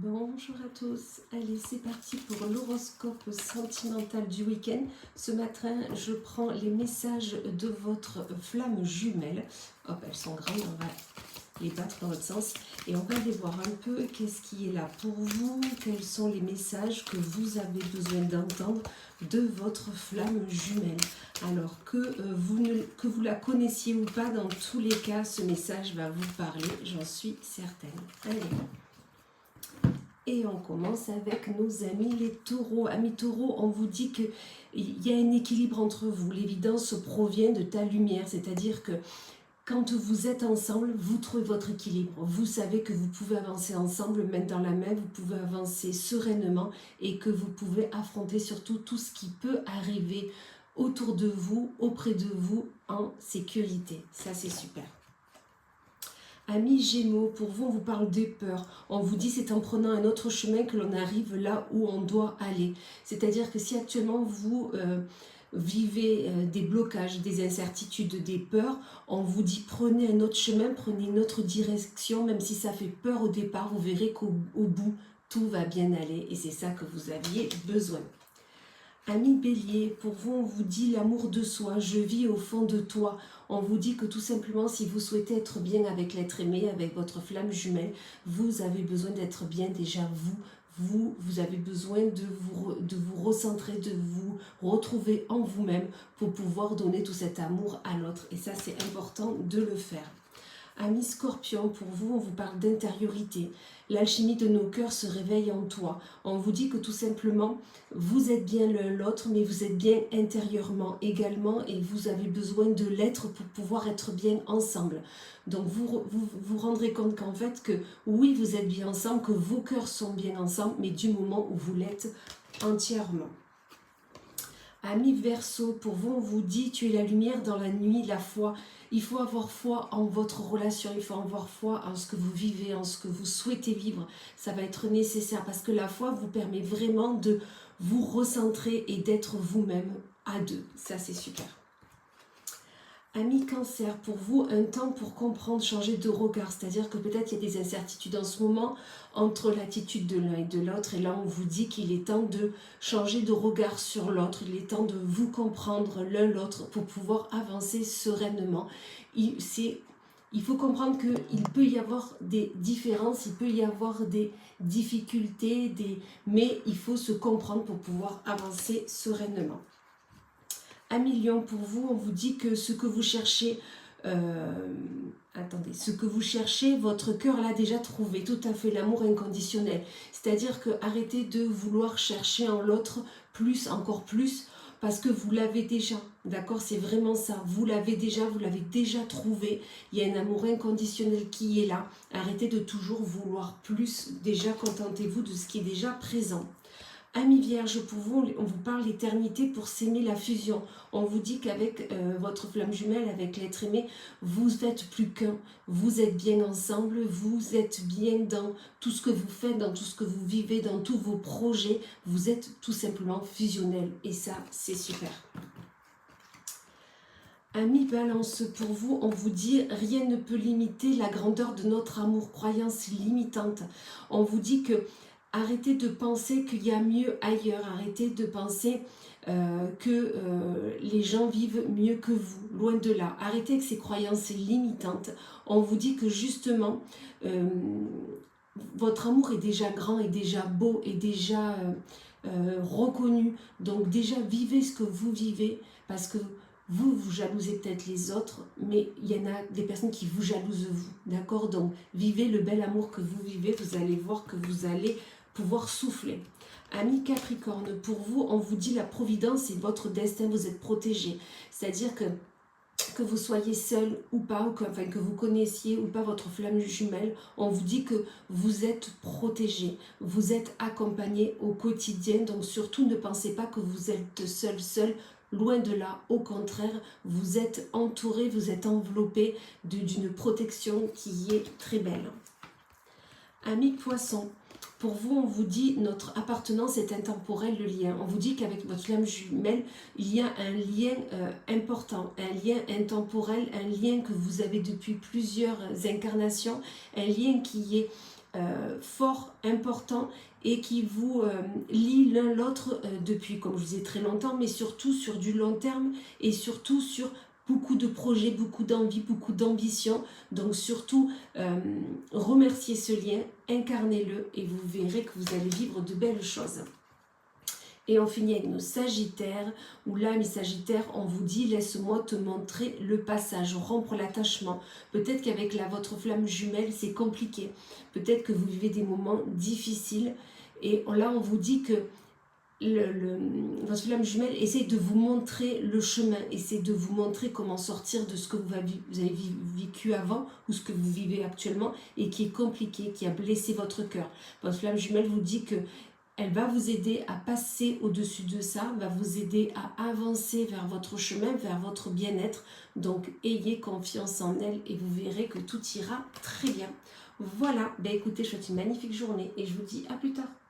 Bonjour à tous, allez c'est parti pour l'horoscope sentimental du week-end. Ce matin je prends les messages de votre flamme jumelle. Hop, elles sont grandes, on va les battre dans l'autre sens et on va aller voir un peu qu'est-ce qui est là pour vous, quels sont les messages que vous avez besoin d'entendre de votre flamme jumelle. Alors que vous la connaissiez ou pas, dans tous les cas ce message va vous parler, j'en suis certaine. Allez. Et on commence avec nos amis les taureaux. Amis taureaux, on vous dit qu'il y a un équilibre entre vous. L'évidence provient de ta lumière, c'est-à-dire que quand vous êtes ensemble, vous trouvez votre équilibre. Vous savez que vous pouvez avancer ensemble, main dans la main, vous pouvez avancer sereinement et que vous pouvez affronter surtout tout ce qui peut arriver autour de vous, auprès de vous, en sécurité. Ça, c'est super. Amis Gémeaux, pour vous, on vous parle des peurs. On vous dit c'est en prenant un autre chemin que l'on arrive là où on doit aller. C'est-à-dire que si actuellement vous vivez des blocages, des incertitudes, des peurs, on vous dit prenez un autre chemin, prenez une autre direction, même si ça fait peur au départ, vous verrez qu'au bout, tout va bien aller et c'est ça que vous aviez besoin. Amis Bélier, pour vous, on vous dit l'amour de soi, je vis au fond de toi. On vous dit que tout simplement, si vous souhaitez être bien avec l'être aimé, avec votre flamme jumelle, vous avez besoin d'être bien déjà vous avez besoin de vous recentrer, de vous retrouver en vous-même pour pouvoir donner tout cet amour à l'autre. Et ça, c'est important de le faire. Amis Scorpion, pour vous, on vous parle d'intériorité. L'alchimie de nos cœurs se réveille en toi. On vous dit que tout simplement, vous êtes bien l'un l'autre, mais vous êtes bien intérieurement également et vous avez besoin de l'être pour pouvoir être bien ensemble. Donc vous rendrez compte qu'en fait, que oui, vous êtes bien ensemble, que vos cœurs sont bien ensemble, mais du moment où vous l'êtes entièrement. Amis Verseau, pour vous, on vous dit, tu es la lumière dans la nuit, la foi. Il faut avoir foi en votre relation, il faut avoir foi en ce que vous vivez, en ce que vous souhaitez vivre. Ça va être nécessaire parce que la foi vous permet vraiment de vous recentrer et d'être vous-même à deux. Ça, c'est super. Amis Cancer, pour vous, un temps pour comprendre, changer de regard. C'est-à-dire que peut-être il y a des incertitudes en ce moment entre l'attitude de l'un et de l'autre. Et là, on vous dit qu'il est temps de changer de regard sur l'autre. Il est temps de vous comprendre l'un l'autre pour pouvoir avancer sereinement. Il faut comprendre qu'il peut y avoir des différences, il peut y avoir des difficultés, mais il faut se comprendre pour pouvoir avancer sereinement. Amis Lion, pour vous, on vous dit que ce que vous cherchez, votre cœur l'a déjà trouvé, tout à fait, l'amour inconditionnel. C'est-à-dire que arrêtez de vouloir chercher en l'autre plus, encore plus, parce que vous l'avez déjà, d'accord? C'est vraiment ça, vous l'avez déjà trouvé. Il y a un amour inconditionnel qui est là. Arrêtez de toujours vouloir plus, déjà contentez-vous de ce qui est déjà présent. Amis Vierge, pour vous, on vous parle d'éternité pour s'aimer, la fusion. On vous dit qu'avec votre flamme jumelle, avec l'être aimé, vous êtes plus qu'un. Vous êtes bien ensemble, vous êtes bien dans tout ce que vous faites, dans tout ce que vous vivez, dans tous vos projets. Vous êtes tout simplement fusionnel et ça, c'est super. Amis Balance, pour vous, on vous dit rien ne peut limiter la grandeur de notre amour, croyance limitante. On vous dit que arrêtez de penser qu'il y a mieux ailleurs, arrêtez de penser que les gens vivent mieux que vous, loin de là. Arrêtez avec ces croyances limitantes. On vous dit que justement, votre amour est déjà grand, est déjà beau, est déjà reconnu. Donc déjà, vivez ce que vous vivez, parce que vous jalousez peut-être les autres, mais il y en a des personnes qui vous jalousent vous, d'accord? Donc vivez le bel amour que vous vivez, vous allez voir que vous allez pouvoir souffler. Amis Capricorne, pour vous, on vous dit la providence et votre destin, vous êtes protégé. C'est-à-dire que vous soyez seul ou pas, ou que vous connaissiez ou pas votre flamme jumelle, on vous dit que vous êtes protégé, vous êtes accompagné au quotidien, donc surtout ne pensez pas que vous êtes seul, loin de là, au contraire, vous êtes entouré, vous êtes enveloppé d'une protection qui est très belle. Amis Poissons, pour vous, on vous dit notre appartenance est intemporelle, le lien. On vous dit qu'avec votre flamme jumelle, il y a un lien important, un lien intemporel, un lien que vous avez depuis plusieurs incarnations, un lien qui est fort, important et qui vous lie l'un l'autre depuis, comme je vous disais, très longtemps, mais surtout sur du long terme et surtout sur beaucoup de projets, beaucoup d'envie, beaucoup d'ambition. Donc surtout, remerciez ce lien, incarnez-le et vous verrez que vous allez vivre de belles choses. Et on finit avec nos Sagittaires, où là, mes Sagittaires, on vous dit, laisse-moi te montrer le passage, rompre l'attachement. Peut-être qu'avec votre flamme jumelle, c'est compliqué. Peut-être que vous vivez des moments difficiles. Et là, on vous dit que votre flamme jumelle essaie de vous montrer le chemin, essaie de vous montrer comment sortir de ce que vous avez vécu avant ou ce que vous vivez actuellement et qui est compliqué, qui a blessé votre cœur. Votre flamme jumelle vous dit que elle va vous aider à passer au-dessus de ça, va vous aider à avancer vers votre chemin, vers votre bien-être. Donc, ayez confiance en elle et vous verrez que tout ira très bien. Voilà, écoutez, je vous souhaite une magnifique journée et je vous dis à plus tard.